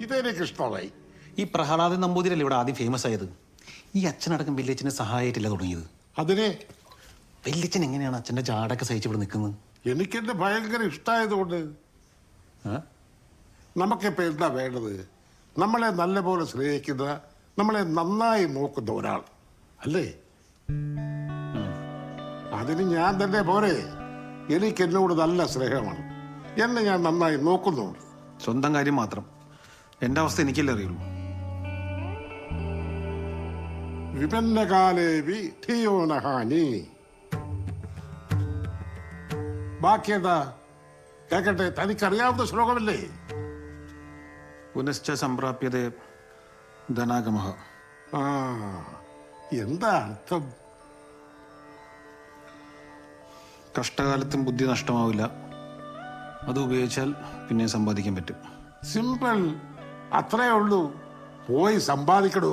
ഇതെനിക്ക് ഇഷ്ടമായി. ഈ പ്രഹ്ലാദൻ നമ്പൂതിരല്ലേ ഇവിടെ ആദ്യം ഫേമസ് ആയത്. ഈ അച്ഛനടക്കം വല്യച്ഛനെ സഹായിട്ടില്ല തുടങ്ങിയത്. അതിനെ വല്യച്ഛൻ എങ്ങനെയാണ് അച്ഛൻ്റെ ജാടൊക്കെ സഹിച്ച് ഇവിടെ നിൽക്കുന്നത്? എനിക്കെന്നെ ഭയങ്കര ഇഷ്ടമായതുകൊണ്ട്. നമുക്കിപ്പോൾ എന്താ വേണ്ടത്? നമ്മളെ നല്ലപോലെ സ്നേഹിക്കുന്ന, നമ്മളെ നന്നായി നോക്കുന്ന ഒരാൾ അല്ലേ? അതിന് ഞാൻ തന്നെ പോരെ. എനിക്ക് എന്നോട് നല്ല സ്നേഹമാണ്. എന്നെ ഞാൻ നന്നായി നോക്കുന്നുണ്ട്. സ്വന്തം കാര്യം മാത്രം. എൻ്റെ അവസ്ഥ എനിക്കല്ലേ അറിയുള്ളൂ. വിപന്നകാലേ വിധിയോനഹാനി. ബാക്കി എന്താ കേക്കട്ടെ? തനിക്കറിയാവുന്ന ശ്ലോകമല്ലേ? പുനശ്ച സംപ്രാപ്യതേ ധനാഗമഃ. ആ, എന്താ അർത്ഥം? കഷ്ടകാലത്തും ബുദ്ധി നഷ്ടമാവില്ല. അത് ഉപയോഗിച്ചാൽ പിന്നെ സമ്പാദിക്കാൻ പറ്റും. സിമ്പിൾ, അത്രേ ഉള്ളൂ. പോയി സമ്പാദിക്കണോ?